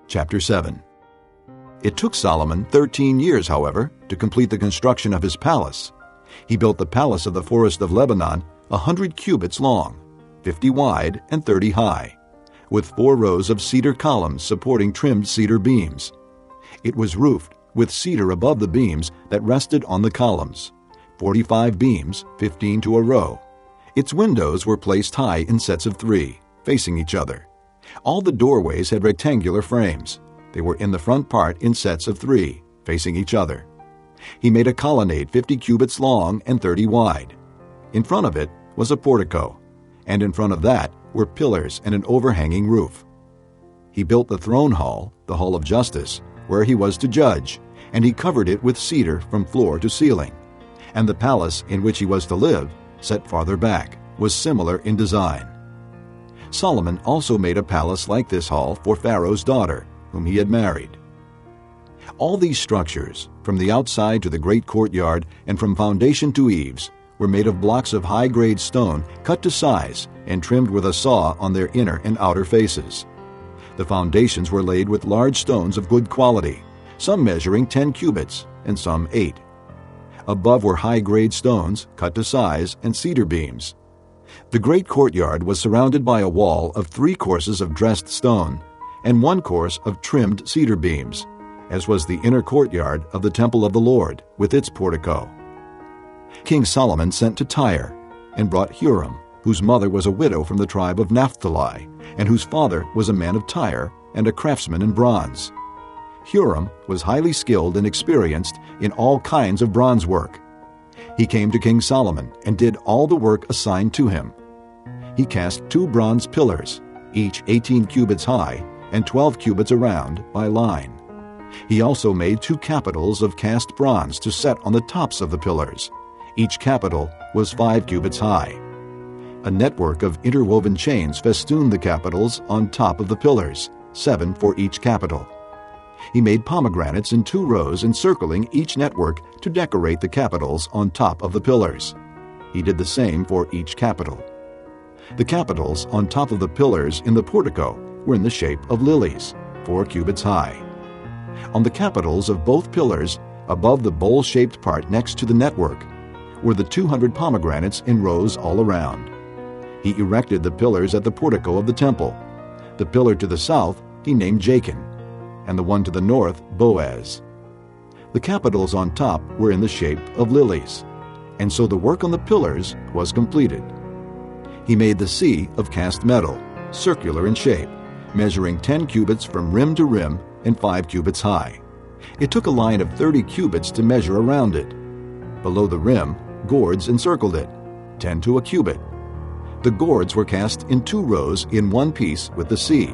Chapter 7. It took Solomon 13 years, however, to complete the construction of his palace. He built the palace of the forest of Lebanon 100 cubits long, 50 wide, and 30 high, with 4 rows of cedar columns supporting trimmed cedar beams. It was roofed with cedar above the beams that rested on the columns, 45 beams, 15 to a row. Its windows were placed high in sets of 3, facing each other. All the doorways had rectangular frames. They were in the front part in sets of 3, facing each other. He made a colonnade 50 cubits long and 30 wide. In front of it was a portico, and in front of that were pillars and an overhanging roof. He built the throne hall, the hall of justice, where he was to judge, and he covered it with cedar from floor to ceiling. And the palace in which he was to live, set farther back, was similar in design. Solomon also made a palace like this hall for Pharaoh's daughter, whom he had married. All these structures, from the outside to the great courtyard and from foundation to eaves, were made of blocks of high-grade stone cut to size and trimmed with a saw on their inner and outer faces. The foundations were laid with large stones of good quality, some measuring 10 cubits and some 8. Above were high-grade stones cut to size and cedar beams. The great courtyard was surrounded by a wall of 3 courses of dressed stone and 1 course of trimmed cedar beams, as was the inner courtyard of the temple of the Lord with its portico. King Solomon sent to Tyre and brought Huram, whose mother was a widow from the tribe of Naphtali, and whose father was a man of Tyre and a craftsman in bronze. Huram was highly skilled and experienced in all kinds of bronze work. He came to King Solomon and did all the work assigned to him. He cast 2 bronze pillars, each 18 cubits high and 12 cubits around by line. He also made 2 capitals of cast bronze to set on the tops of the pillars. Each capital was 5 cubits high. A network of interwoven chains festooned the capitals on top of the pillars, 7 for each capital. He made pomegranates in 2 rows encircling each network to decorate the capitals on top of the pillars. He did the same for each capital. The capitals on top of the pillars in the portico were in the shape of lilies, 4 cubits high. On the capitals of both pillars, above the bowl-shaped part next to the network, were the 200 pomegranates in rows all around. He erected the pillars at the portico of the temple. The pillar to the south he named Jachin, and the one to the north Boaz. The capitals on top were in the shape of lilies, and so the work on the pillars was completed. He made the sea of cast metal, circular in shape, measuring 10 cubits from rim to rim and 5 cubits high. It took a line of 30 cubits to measure around it. Below the rim, gourds encircled it, 10 to a cubit. The gourds were cast in 2 rows in one piece with the sea.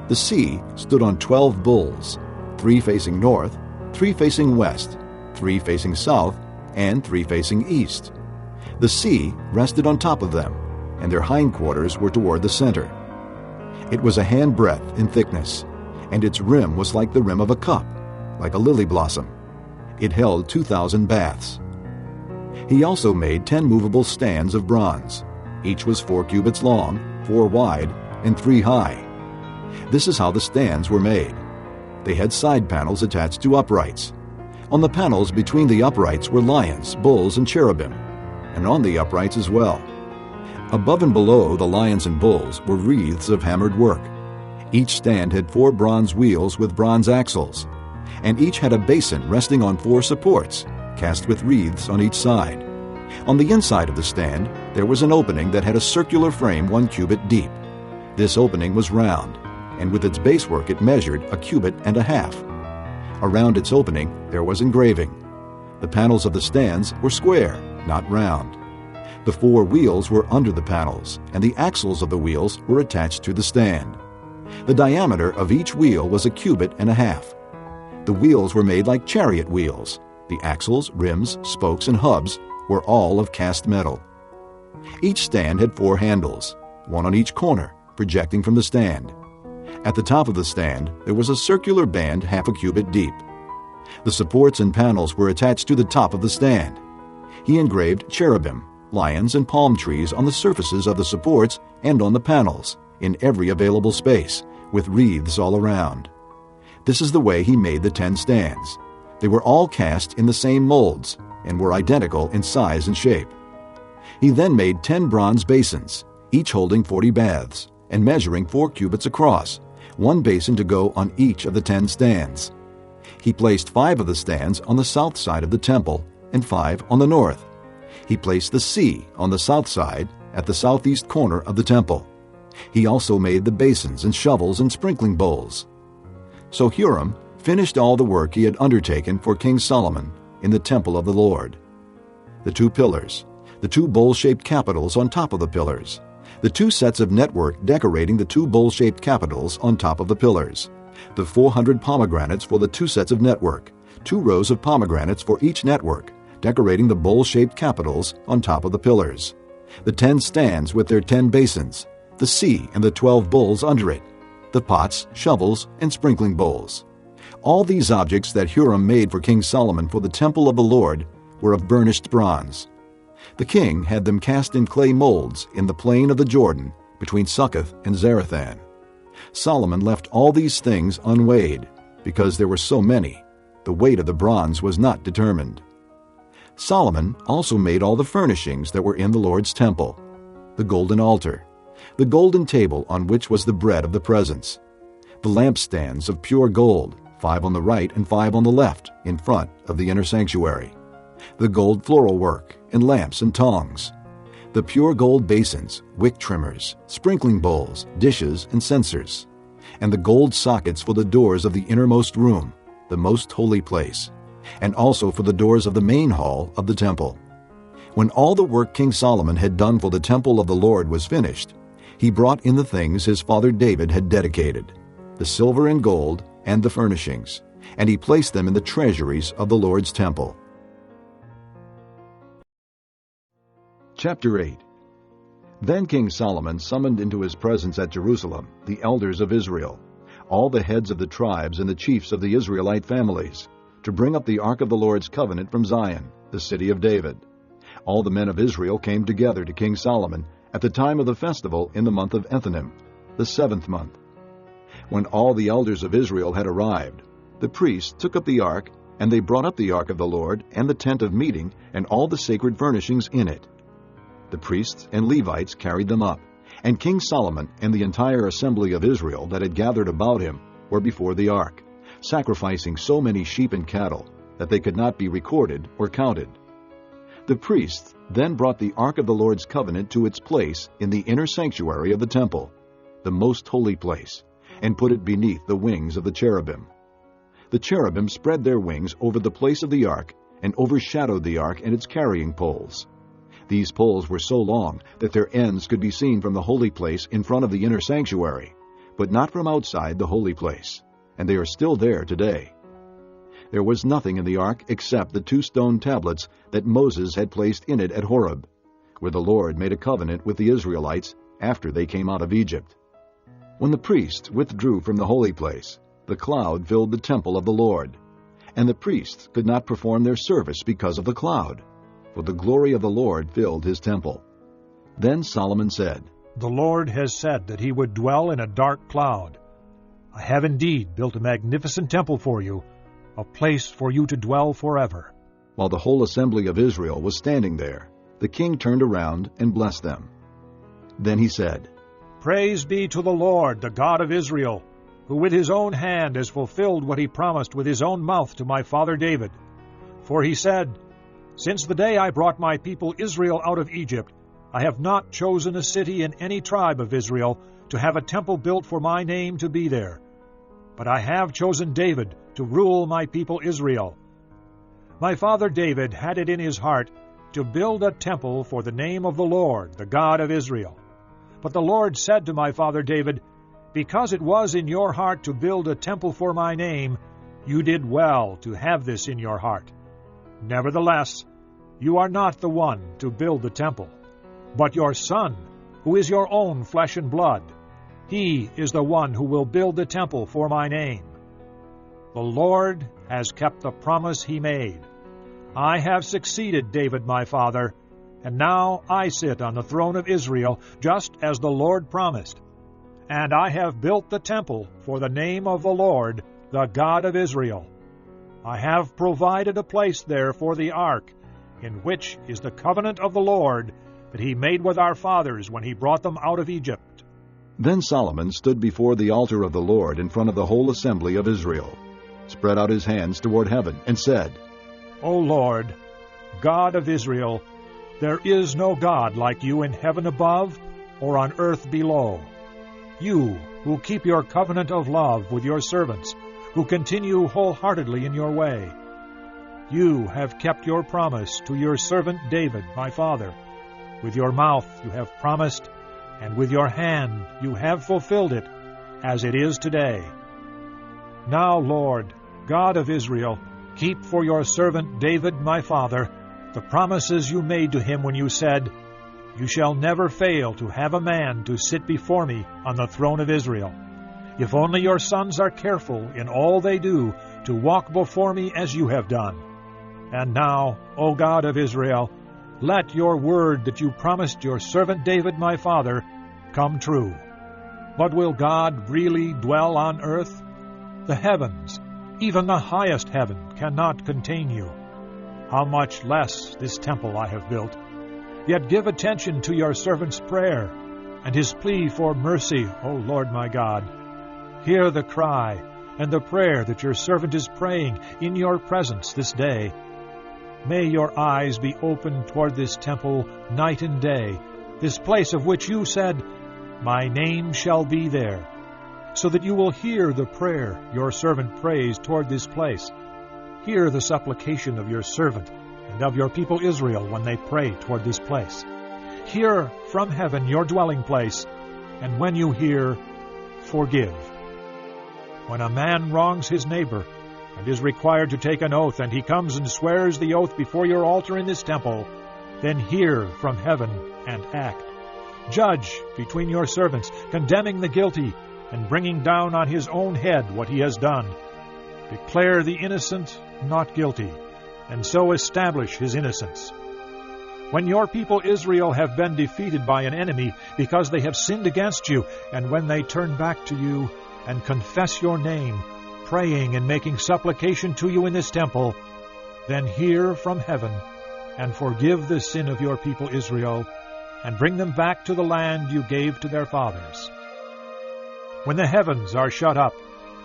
The sea stood on 12 bulls, 3 facing north, 3 facing west, 3 facing south, and 3 facing east. The sea rested on top of them, and their hindquarters were toward the center. It was a handbreadth in thickness, and its rim was like the rim of a cup, like a lily blossom. It held 2,000 baths. He also made 10 movable stands of bronze. Each was 4 cubits long, 4 wide, and 3 high. This is how the stands were made. They had side panels attached to uprights. On the panels between the uprights were lions, bulls, and cherubim, and on the uprights as well. Above and below the lions and bulls were wreaths of hammered work. Each stand had 4 bronze wheels with bronze axles, and each had a basin resting on 4 supports, cast with wreaths on each side. On the inside of the stand, there was an opening that had a circular frame 1 cubit deep. This opening was round, and with its basework it measured 1.5 cubits. Around its opening there was engraving. The panels of the stands were square, not round. The 4 wheels were under the panels, and the axles of the wheels were attached to the stand. The diameter of each wheel was 1.5 cubits. The wheels were made like chariot wheels. The axles, rims, spokes, and hubs were all of cast metal. Each stand had 4 handles, 1 on each corner, projecting from the stand. At the top of the stand, there was a circular band 0.5 cubit deep. The supports and panels were attached to the top of the stand. He engraved cherubim, lions, and palm trees on the surfaces of the supports and on the panels, in every available space, with wreaths all around. This is the way he made the 10 stands. They were all cast in the same molds and were identical in size and shape. He then made 10 bronze basins, each holding 40 baths, and measuring 4 cubits across, 1 basin to go on each of the 10 stands. He placed 5 of the stands on the south side of the temple and 5 on the north. He placed the sea on the south side at the southeast corner of the temple. He also made the basins and shovels and sprinkling bowls. So Huram finished all the work he had undertaken for King Solomon in the temple of the Lord. The 2 pillars, the 2 bowl-shaped capitals on top of the pillars, the 2 sets of network decorating the 2 bowl-shaped capitals on top of the pillars, the 400 pomegranates for the 2 sets of network, 2 rows of pomegranates for each network, decorating the bowl-shaped capitals on top of the pillars, the 10 stands with their 10 basins, the sea and the 12 bowls under it, the pots, shovels, and sprinkling bowls. All these objects that Huram made for King Solomon for the temple of the Lord were of burnished bronze. The king had them cast in clay molds in the plain of the Jordan between Succoth and Zarethan. Solomon left all these things unweighed, because there were so many. The weight of the bronze was not determined. Solomon also made all the furnishings that were in the Lord's temple: the golden altar, the golden table on which was the bread of the presence, the lampstands of pure gold, 5 on the right and 5 on the left, in front of the inner sanctuary, the gold floral work and lamps and tongs, the pure gold basins, wick trimmers, sprinkling bowls, dishes, and censers, and the gold sockets for the doors of the innermost room, the most holy place, and also for the doors of the main hall of the temple. When all the work King Solomon had done for the temple of the Lord was finished, he brought in the things his father David had dedicated, the silver and gold and the furnishings, and he placed them in the treasuries of the Lord's temple. Chapter 8. Then King Solomon summoned into his presence at Jerusalem the elders of Israel, all the heads of the tribes and the chiefs of the Israelite families, to bring up the ark of the Lord's covenant from Zion, the city of David. All the men of Israel came together to King Solomon at the time of the festival in the month of Ethanim, the 7th month. When all the elders of Israel had arrived, the priests took up the ark, and they brought up the ark of the Lord and the tent of meeting and all the sacred furnishings in it. The priests and Levites carried them up, and King Solomon and the entire assembly of Israel that had gathered about him were before the ark, sacrificing so many sheep and cattle that they could not be recorded or counted. The priests then brought the ark of the Lord's covenant to its place in the inner sanctuary of the temple, the most holy place, and put it beneath the wings of the cherubim. The cherubim spread their wings over the place of the ark and overshadowed the ark and its carrying poles. These poles were so long that their ends could be seen from the holy place in front of the inner sanctuary, but not from outside the holy place, and they are still there today. There was nothing in the ark except the 2 stone tablets that Moses had placed in it at Horeb, where the Lord made a covenant with the Israelites after they came out of Egypt. When the priests withdrew from the holy place, the cloud filled the temple of the Lord, and the priests could not perform their service because of the cloud, for the glory of the Lord filled his temple. Then Solomon said, "The Lord has said that he would dwell in a dark cloud. I have indeed built a magnificent temple for you, a place for you to dwell forever." While the whole assembly of Israel was standing there, the king turned around and blessed them. Then he said, "Praise be to the Lord, the God of Israel, who with his own hand has fulfilled what he promised with his own mouth to my father David. For he said, 'Since the day I brought my people Israel out of Egypt, I have not chosen a city in any tribe of Israel to have a temple built for my name to be there. But I have chosen David to rule my people Israel.' My father David had it in his heart to build a temple for the name of the Lord, the God of Israel. But the Lord said to my father David, 'Because it was in your heart to build a temple for my name, you did well to have this in your heart. Nevertheless, you are not the one to build the temple, but your son, who is your own flesh and blood. He is the one who will build the temple for my name.' The Lord has kept the promise he made. I have succeeded David my father, and now I sit on the throne of Israel, just as the Lord promised. and I have built the temple for the name of the Lord, the God of Israel. I have provided a place there for the ark, in which is the covenant of the Lord that he made with our fathers when he brought them out of Egypt. Then Solomon stood before the altar of the Lord in front of the whole assembly of Israel, spread out his hands toward heaven, and said, O Lord, God of Israel, there is no God like you in heaven above or on earth below. You who keep your covenant of love with your servants, who continue wholeheartedly in your way. You have kept your promise to your servant David, my father. With your mouth you have promised, and with your hand you have fulfilled it, as it is today. Now, Lord, God of Israel, keep for your servant David, my father, the promises you made to him when you said, You shall never fail to have a man to sit before me on the throne of Israel. If only your sons are careful in all they do to walk before me as you have done. And now, O God of Israel, let your word that you promised your servant David my father come true. But will God really dwell on earth? The heavens, even the highest heaven, cannot contain you. How much less this temple I have built. Yet give attention to your servant's prayer and his plea for mercy, O Lord my God. Hear the cry and the prayer that your servant is praying in your presence this day. May your eyes be open toward this temple night and day, this place of which you said, My name shall be there, so that you will hear the prayer your servant prays toward this place. Hear the supplication of your servant and of your people Israel when they pray toward this place. Hear from heaven your dwelling place, and when you hear, forgive. When a man wrongs his neighbor, and is required to take an oath, and he comes and swears the oath before your altar in this temple, then hear from heaven and act. Judge between your servants, condemning the guilty, and bringing down on his own head what he has done. Declare the innocent not guilty, and so establish his innocence. When your people Israel have been defeated by an enemy because they have sinned against you, and when they turn back to you and confess your name, praying and making supplication to you in this temple, then hear from heaven and forgive the sin of your people Israel, and bring them back to the land you gave to their fathers. When the heavens are shut up,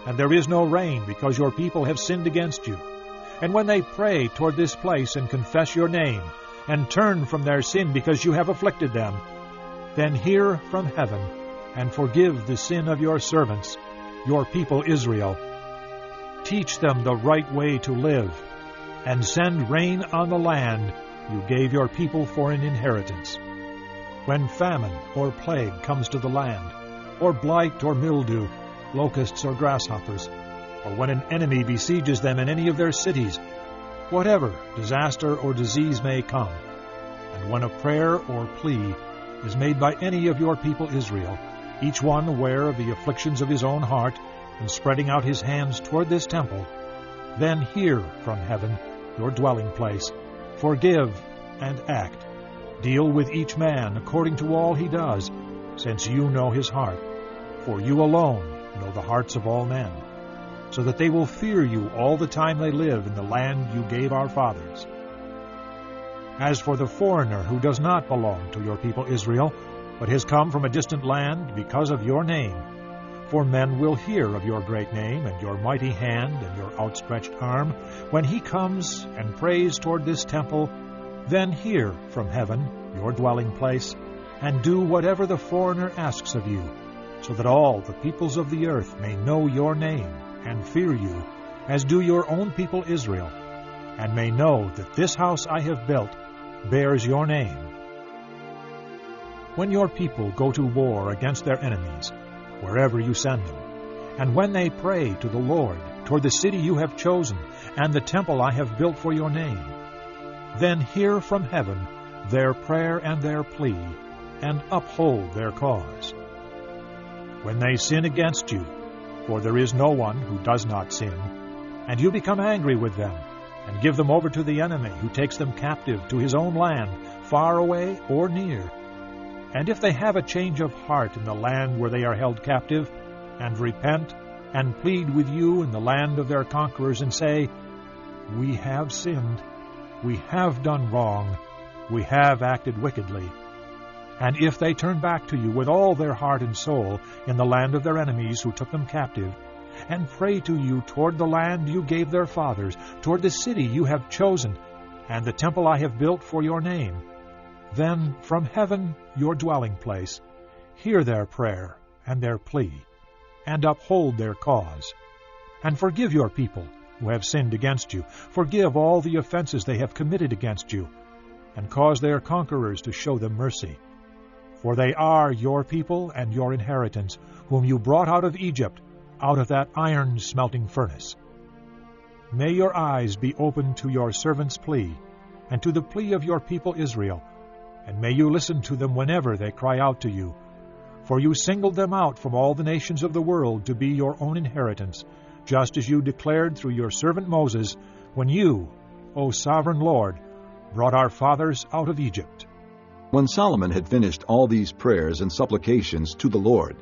and there is no rain because your people have sinned against you, and when they pray toward this place and confess your name, and turn from their sin because you have afflicted them, then hear from heaven and forgive the sin of your servants, your people Israel. Teach them the right way to live, and send rain on the land you gave your people for an inheritance. When famine or plague comes to the land, or blight or mildew, locusts or grasshoppers, or when an enemy besieges them in any of their cities, whatever disaster or disease may come, and when a prayer or plea is made by any of your people Israel, each one aware of the afflictions of his own heart, and spreading out his hands toward this temple, then hear from heaven, your dwelling place, forgive and act. Deal with each man according to all he does, since you know his heart. For you alone know the hearts of all men, so that they will fear you all the time they live in the land you gave our fathers. As for the foreigner who does not belong to your people Israel, but has come from a distant land because of your name, for men will hear of your great name and your mighty hand and your outstretched arm, when he comes and prays toward this temple, then hear from heaven, your dwelling place, and do whatever the foreigner asks of you, so that all the peoples of the earth may know your name and fear you, as do your own people Israel, and may know that this house I have built bears your name. When your people go to war against their enemies, wherever you send them, and when they pray to the Lord toward the city you have chosen and the temple I have built for your name, then hear from heaven their prayer and their plea, and uphold their cause. When they sin against you, for there is no one who does not sin, and you become angry with them, and give them over to the enemy who takes them captive to his own land, far away or near, And if they have a change of heart in the land where they are held captive, and repent, and plead with you in the land of their conquerors, and say, We have sinned, we have done wrong, we have acted wickedly. And if they turn back to you with all their heart and soul in the land of their enemies who took them captive, and pray to you toward the land you gave their fathers, toward the city you have chosen, and the temple I have built for your name, then from heaven, your dwelling place, hear their prayer and their plea, and uphold their cause. And forgive your people who have sinned against you. Forgive all the offenses they have committed against you, and cause their conquerors to show them mercy. For they are your people and your inheritance, whom you brought out of Egypt, out of that iron-smelting furnace. May your eyes be open to your servant's plea, and to the plea of your people Israel, and may you listen to them whenever they cry out to you. For you singled them out from all the nations of the world to be your own inheritance, just as you declared through your servant Moses, when you, O sovereign Lord, brought our fathers out of Egypt. When Solomon had finished all these prayers and supplications to the Lord,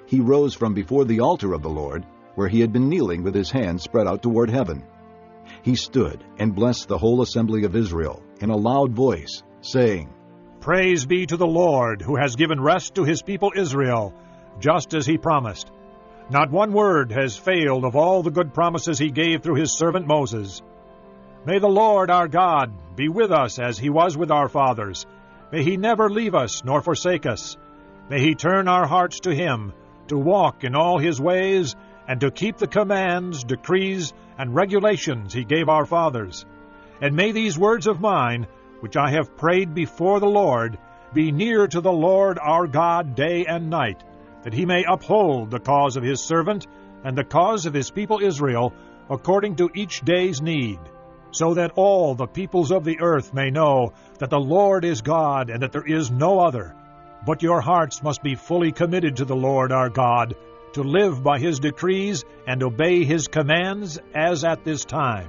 he rose from before the altar of the Lord, where he had been kneeling with his hands spread out toward heaven. He stood and blessed the whole assembly of Israel in a loud voice, saying, Praise be to the Lord, who has given rest to his people Israel, just as he promised. Not one word has failed of all the good promises he gave through his servant Moses. May the Lord our God be with us as he was with our fathers. May he never leave us nor forsake us. May he turn our hearts to him, to walk in all his ways, and to keep the commands, decrees, and regulations he gave our fathers. And may these words of mine, which I have prayed before the Lord, be near to the Lord our God day and night, that he may uphold the cause of his servant and the cause of his people Israel, according to each day's need, so that all the peoples of the earth may know that the Lord is God, and that there is no other. But your hearts must be fully committed to the Lord our God, to live by his decrees and obey his commands, as at this time.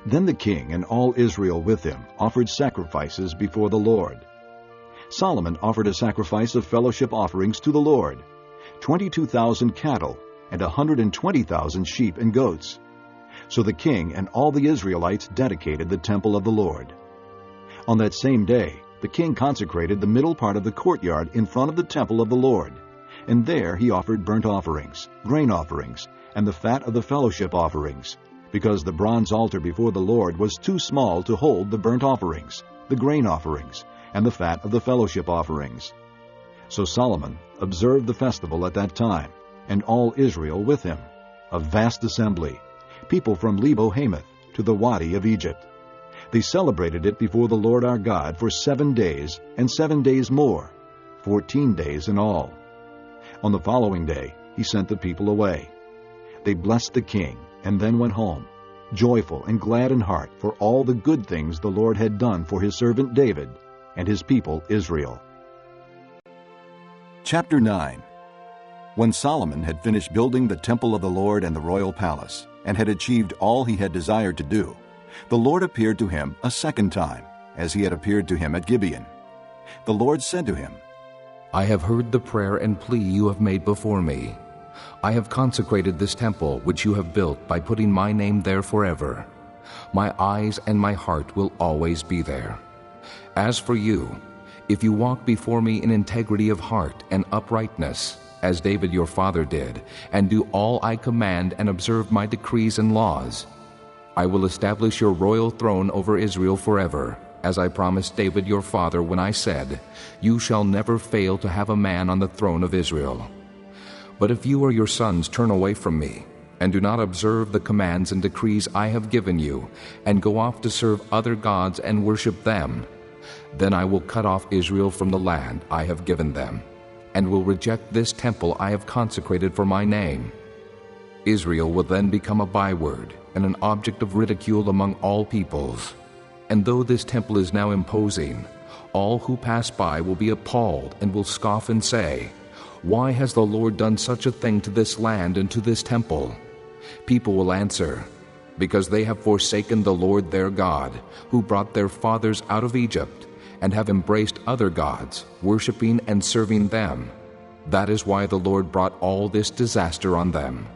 Then the king and all Israel with him offered sacrifices before the Lord. Solomon offered a sacrifice of fellowship offerings to the Lord, 22,000 cattle and 120,000 sheep and goats. So the king and all the Israelites dedicated the temple of the Lord. On that same day, the king consecrated the middle part of the courtyard in front of the temple of the Lord, and there he offered burnt offerings, grain offerings, and the fat of the fellowship offerings, because the bronze altar before the Lord was too small to hold the burnt offerings, the grain offerings, and the fat of the fellowship offerings. So Solomon observed the festival at that time, and all Israel with him, a vast assembly, people from Lebo Hamath to the Wadi of Egypt. They celebrated it before the Lord our God for 7 days, and 7 days more, 14 days in all. On the following day he sent the people away. They blessed the king, and then went home, joyful and glad in heart for all the good things the Lord had done for his servant David and his people Israel. Chapter 9. When Solomon had finished building the temple of the Lord and the royal palace, and had achieved all he had desired to do, the Lord appeared to him a second time, as he had appeared to him at Gibeon. The Lord said to him, I have heard the prayer and plea you have made before me. I have consecrated this temple which you have built by putting my name there forever. My eyes and my heart will always be there. As for you, if you walk before me in integrity of heart and uprightness, as David your father did, and do all I command and observe my decrees and laws, I will establish your royal throne over Israel forever, as I promised David your father when I said, You shall never fail to have a man on the throne of Israel. But if you or your sons turn away from me, and do not observe the commands and decrees I have given you, and go off to serve other gods and worship them, then I will cut off Israel from the land I have given them, and will reject this temple I have consecrated for my name. Israel will then become a byword and an object of ridicule among all peoples. And though this temple is now imposing, all who pass by will be appalled and will scoff and say, Why has the Lord done such a thing to this land and to this temple? People will answer, Because they have forsaken the Lord their God, who brought their fathers out of Egypt, and have embraced other gods, worshiping and serving them. That is why the Lord brought all this disaster on them.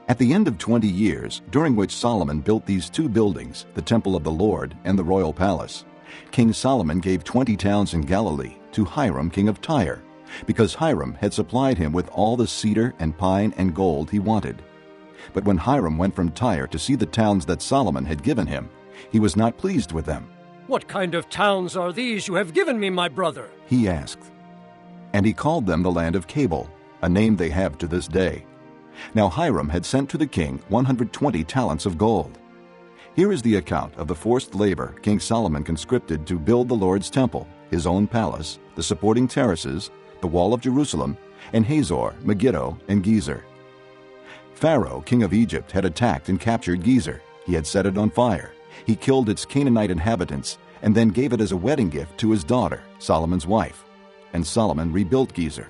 At the end of 20 years, during which Solomon built these two buildings, the temple of the Lord and the royal palace, King Solomon gave 20 towns in Galilee to Hiram, king of Tyre, because Hiram had supplied him with all the cedar and pine and gold he wanted. But when Hiram went from Tyre to see the towns that Solomon had given him, he was not pleased with them. "What kind of towns are these you have given me, my brother?" he asked. And he called them the land of Cabul, a name they have to this day. Now Hiram had sent to the king 120 talents of gold. Here is the account of the forced labor King Solomon conscripted to build the Lord's temple, his own palace, the supporting terraces, the wall of Jerusalem, and Hazor, Megiddo, and Gezer. Pharaoh, king of Egypt, had attacked and captured Gezer. He had set it on fire. He killed its Canaanite inhabitants and then gave it as a wedding gift to his daughter, Solomon's wife. And Solomon rebuilt Gezer.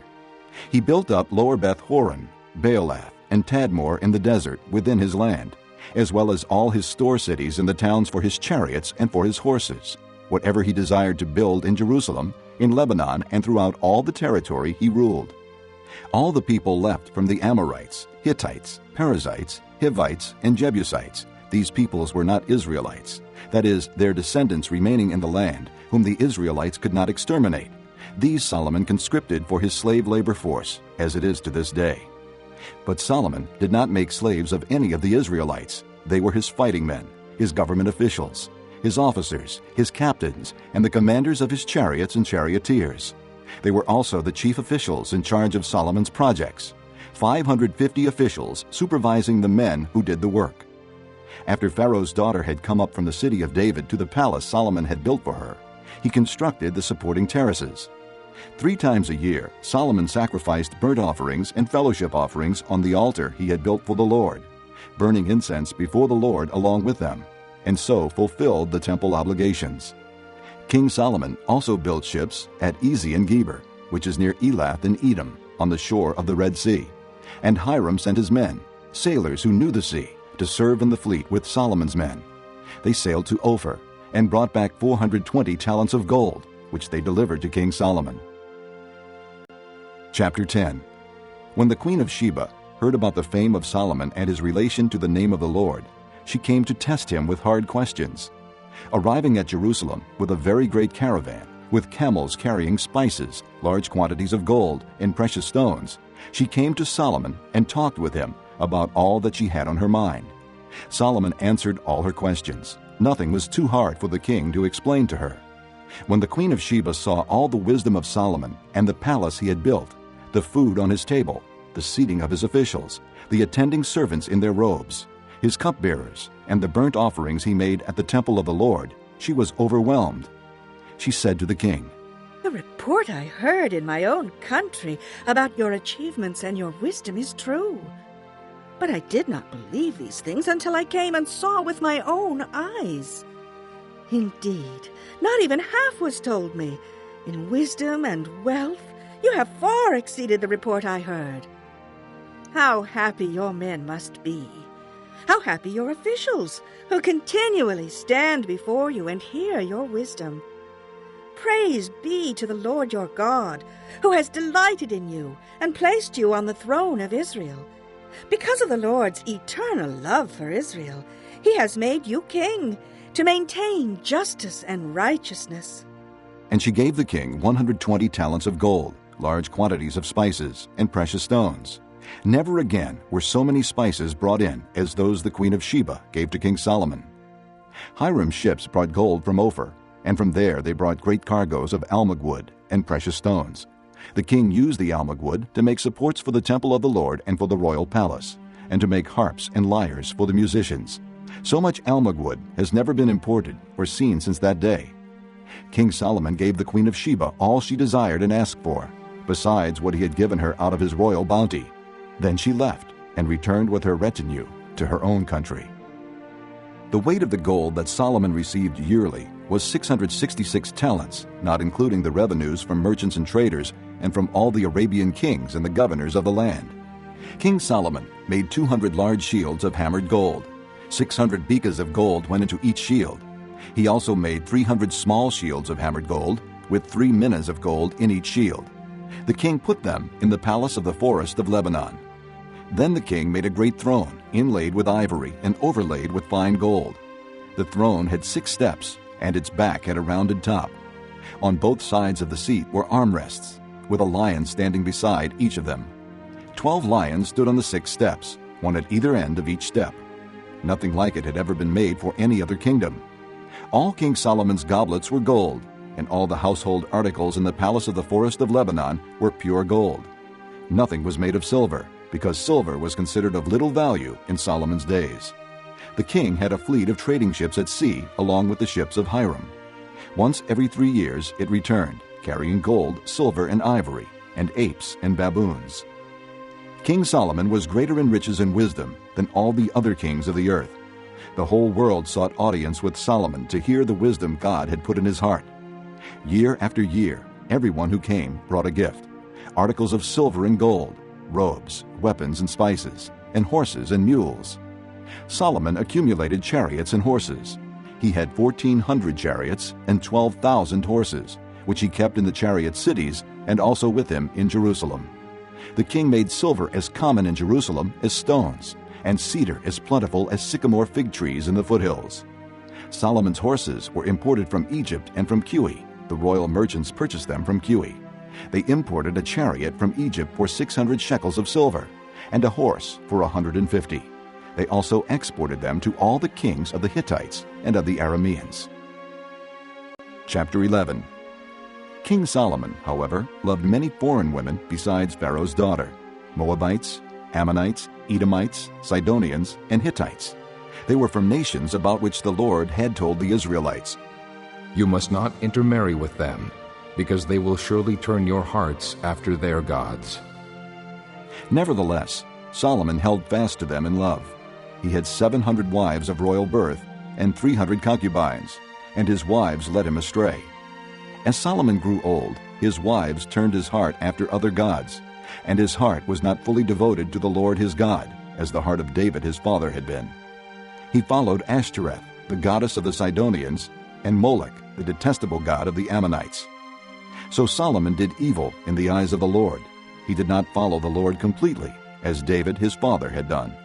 He built up Lower Beth Horon, Baalath, and Tadmor in the desert within his land, as well as all his store cities and the towns for his chariots and for his horses, whatever he desired to build in Jerusalem, in Lebanon, and throughout all the territory he ruled. All the people left from the Amorites, Hittites, Perizzites, Hivites, and Jebusites. These peoples were not Israelites, that is, their descendants remaining in the land, whom the Israelites could not exterminate. These Solomon conscripted for his slave labor force, as it is to this day. But Solomon did not make slaves of any of the Israelites. They were his fighting men, his government officials, his officers, his captains, and the commanders of his chariots and charioteers. They were also the chief officials in charge of Solomon's projects, 550 officials supervising the men who did the work. After Pharaoh's daughter had come up from the city of David to the palace Solomon had built for her, he constructed the supporting terraces. 3 times a year, Solomon sacrificed burnt offerings and fellowship offerings on the altar he had built for the Lord, burning incense before the Lord along with them, and so fulfilled the temple obligations. King Solomon also built ships at Ezion-Geber, which is near Elath in Edom, on the shore of the Red Sea. And Hiram sent his men, sailors who knew the sea, to serve in the fleet with Solomon's men. They sailed to Ophir and brought back 420 talents of gold, which they delivered to King Solomon. Chapter 10. When the queen of Sheba heard about the fame of Solomon and his relation to the name of the Lord, she came to test him with hard questions. Arriving at Jerusalem with a very great caravan, with camels carrying spices, large quantities of gold, and precious stones, she came to Solomon and talked with him about all that she had on her mind. Solomon answered all her questions. Nothing was too hard for the king to explain to her. When the queen of Sheba saw all the wisdom of Solomon and the palace he had built, the food on his table, the seating of his officials, the attending servants in their robes, his cupbearers, and the burnt offerings he made at the temple of the Lord, she was overwhelmed. She said to the king, "The report I heard in my own country about your achievements and your wisdom is true. But I did not believe these things until I came and saw with my own eyes. Indeed, not even half was told me. In wisdom and wealth, you have far exceeded the report I heard. How happy your men must be. How happy your officials, who continually stand before you and hear your wisdom. Praise be to the Lord your God, who has delighted in you and placed you on the throne of Israel. Because of the Lord's eternal love for Israel, he has made you king to maintain justice and righteousness." And she gave the king 120 talents of gold, large quantities of spices, and precious stones. Never again were so many spices brought in as those the queen of Sheba gave to King Solomon. Hiram's ships brought gold from Ophir, and from there they brought great cargoes of almug wood and precious stones. The king used the almug wood to make supports for the temple of the Lord and for the royal palace, and to make harps and lyres for the musicians. So much almug wood has never been imported or seen since that day. King Solomon gave the queen of Sheba all she desired and asked for, besides what he had given her out of his royal bounty. Then she left and returned with her retinue to her own country. The weight of the gold that Solomon received yearly was 666 talents, not including the revenues from merchants and traders and from all the Arabian kings and the governors of the land. King Solomon made 200 large shields of hammered gold. 600 bekas of gold went into each shield. He also made 300 small shields of hammered gold, with 3 minas of gold in each shield. The king put them in the palace of the forest of Lebanon. Then the king made a great throne, inlaid with ivory and overlaid with fine gold. The throne had 6 steps, and its back had a rounded top. On both sides of the seat were armrests, with a lion standing beside each of them. 12 lions stood on the 6 steps, one at either end of each step. Nothing like it had ever been made for any other kingdom. All King Solomon's goblets were gold, and all the household articles in the palace of the forest of Lebanon were pure gold. Nothing was made of silver, because silver was considered of little value in Solomon's days. The king had a fleet of trading ships at sea along with the ships of Hiram. Once every 3 years it returned, carrying gold, silver, and ivory, and apes and baboons. King Solomon was greater in riches and wisdom than all the other kings of the earth. The whole world sought audience with Solomon to hear the wisdom God had put in his heart. Year after year, everyone who came brought a gift, articles of silver and gold, robes, weapons and spices, and horses and mules. Solomon accumulated chariots and horses. He had 1,400 chariots and 12,000 horses, which he kept in the chariot cities and also with him in Jerusalem. The king made silver as common in Jerusalem as stones, and cedar as plentiful as sycamore fig trees in the foothills. Solomon's horses were imported from Egypt and from Cuwe. The royal merchants purchased them from Cuwe. They imported a chariot from Egypt for 600 shekels of silver, and a horse for 150. They also exported them to all the kings of the Hittites and of the Arameans. Chapter 11. King Solomon, however, loved many foreign women besides Pharaoh's daughter, Moabites, Ammonites, Edomites, Sidonians, and Hittites. They were from nations about which the Lord had told the Israelites, You must not intermarry with them, because they will surely turn your hearts after their gods. Nevertheless, Solomon held fast to them in love. He had 700 wives of royal birth and 300 concubines, and his wives led him astray. As Solomon grew old, his wives turned his heart after other gods, and his heart was not fully devoted to the Lord his God, as the heart of David his father had been. He followed Ashtoreth, the goddess of the Sidonians, and Molech, the detestable god of the Ammonites. So Solomon did evil in the eyes of the Lord. He did not follow the Lord completely, as David his father had done.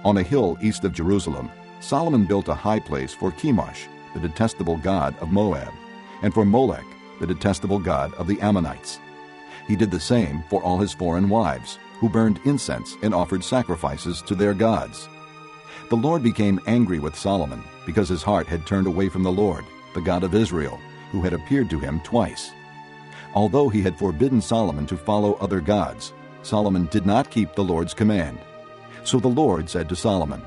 On a hill east of Jerusalem, Solomon built a high place for Chemosh, the detestable god of Moab, and for Molech, the detestable god of the Ammonites. He did the same for all his foreign wives, who burned incense and offered sacrifices to their gods. The Lord became angry with Solomon because his heart had turned away from the Lord, the God of Israel, who had appeared to him twice. Although he had forbidden Solomon to follow other gods, Solomon did not keep the Lord's command. So the Lord said to Solomon,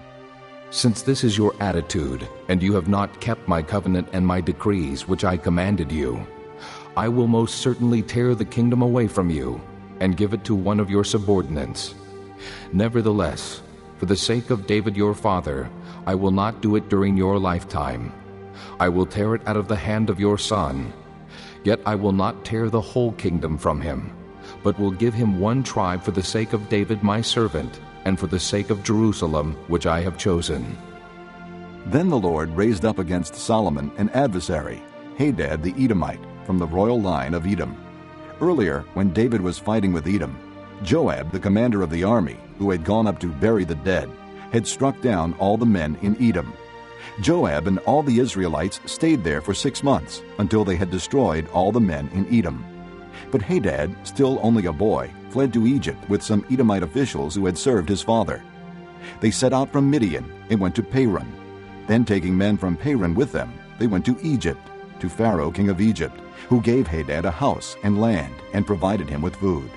Since this is your attitude, and you have not kept my covenant and my decrees which I commanded you, I will most certainly tear the kingdom away from you and give it to one of your subordinates. Nevertheless, for the sake of David your father, I will not do it during your lifetime. I will tear it out of the hand of your son. Yet I will not tear the whole kingdom from him, but will give him one tribe for the sake of David my servant, and for the sake of Jerusalem which I have chosen. Then the Lord raised up against Solomon an adversary, Hadad the Edomite, from the royal line of Edom. Earlier, when David was fighting with Edom, Joab, the commander of the army, who had gone up to bury the dead, had struck down all the men in Edom. Joab and all the Israelites stayed there for 6 months, until they had destroyed all the men in Edom. But Hadad, still only a boy, fled to Egypt with some Edomite officials who had served his father. They set out from Midian and went to Paran. Then taking men from Paran with them, they went to Egypt, to Pharaoh king of Egypt, who gave Hadad a house and land and provided him with food.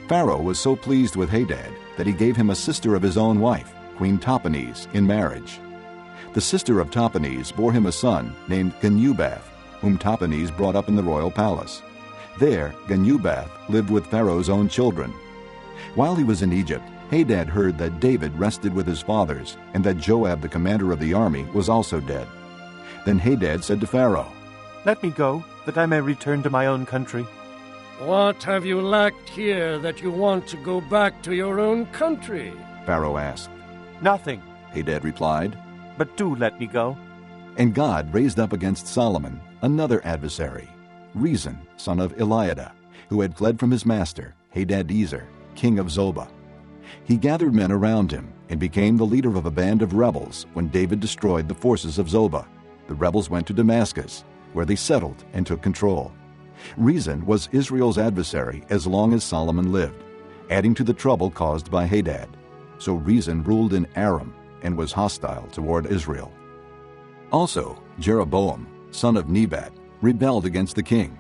Pharaoh was so pleased with Hadad that he gave him a sister of his own wife, Queen Tahpenes, in marriage. The sister of Tahpenes bore him a son named Genubath, whom Tahpenes brought up in the royal palace. There Genubath lived with Pharaoh's own children. While he was in Egypt, Hadad heard that David rested with his fathers, and that Joab the commander of the army was also dead. Then Hadad said to Pharaoh, Let me go, that I may return to my own country. What have you lacked here that you want to go back to your own country? Pharaoh asked. Nothing, Hadad replied. but do let me go. And God raised up against Solomon another adversary, Rezon, son of Eliada, who had fled from his master, Hadadezer, king of Zobah. He gathered men around him and became the leader of a band of rebels when David destroyed the forces of Zobah. The rebels went to Damascus, where they settled and took control. Rezon was Israel's adversary as long as Solomon lived, adding to the trouble caused by Hadad. So Rezon ruled in Aram and was hostile toward Israel. Also, Jeroboam, son of Nebat, rebelled against the king.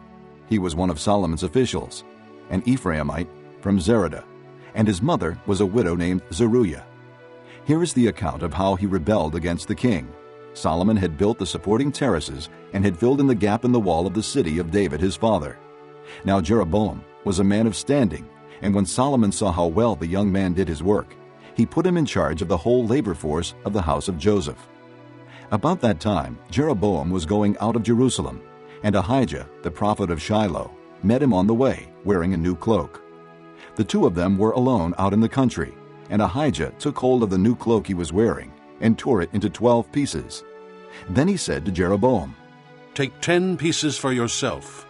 He was one of Solomon's officials, an Ephraimite from Zeradah, and his mother was a widow named Zeruiah. Here is the account of how he rebelled against the king. Solomon had built the supporting terraces and had filled in the gap in the wall of the city of David his father. Now Jeroboam was a man of standing, and when Solomon saw how well the young man did his work, he put him in charge of the whole labor force of the house of Joseph. About that time, Jeroboam was going out of Jerusalem, and Ahijah, the prophet of Shiloh, met him on the way, wearing a new cloak. The two of them were alone out in the country, and Ahijah took hold of the new cloak he was wearing and tore it into 12 pieces. Then he said to Jeroboam, "Take 10 pieces for yourself,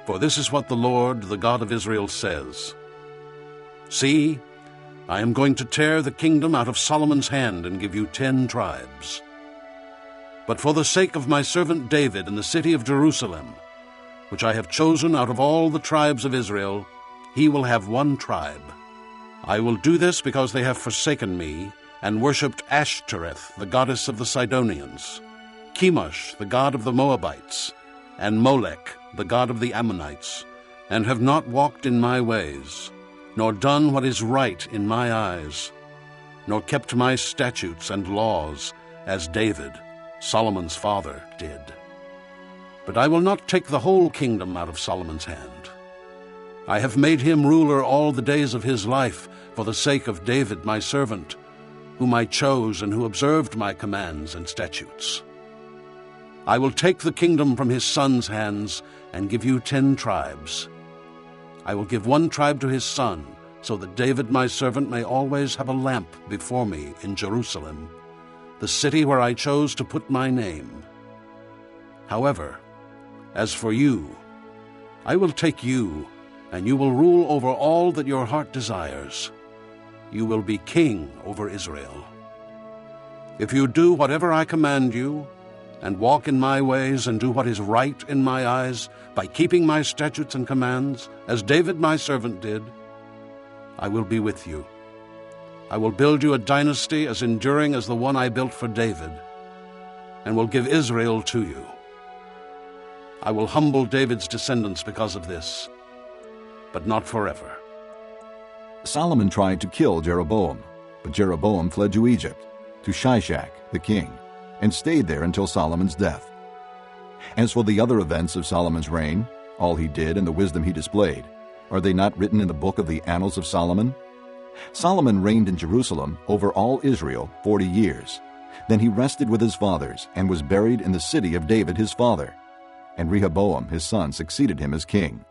for this is what the Lord, the God of Israel, says. See, I am going to tear the kingdom out of Solomon's hand and give you 10 tribes. But for the sake of my servant David and the city of Jerusalem, which I have chosen out of all the tribes of Israel, he will have 1 tribe. I will do this because they have forsaken me and worshipped Ashtoreth, the goddess of the Sidonians, Chemosh, the god of the Moabites, and Molech, the god of the Ammonites, and have not walked in my ways, nor done what is right in my eyes, nor kept my statutes and laws, as David, Solomon's father, did. But I will not take the whole kingdom out of Solomon's hand. I have made him ruler all the days of his life for the sake of David my servant, whom I chose and who observed my commands and statutes. I will take the kingdom from his son's hands and give you 10 tribes. I will give 1 tribe to his son, so that David my servant may always have a lamp before me in Jerusalem, the city where I chose to put my name. However, as for you, I will take you, and you will rule over all that your heart desires. You will be king over Israel. If you do whatever I command you, and walk in my ways and do what is right in my eyes, by keeping my statutes and commands, as David my servant did, I will be with you. I will build you a dynasty as enduring as the one I built for David, and will give Israel to you. I will humble David's descendants because of this, but not forever." Solomon tried to kill Jeroboam, but Jeroboam fled to Egypt, to Shishak the king, and stayed there until Solomon's death. As for the other events of Solomon's reign, all he did and the wisdom he displayed, are they not written in the book of the Annals of Solomon? Solomon reigned in Jerusalem over all Israel 40 years. Then he rested with his fathers and was buried in the city of David his father. And Rehoboam his son succeeded him as king.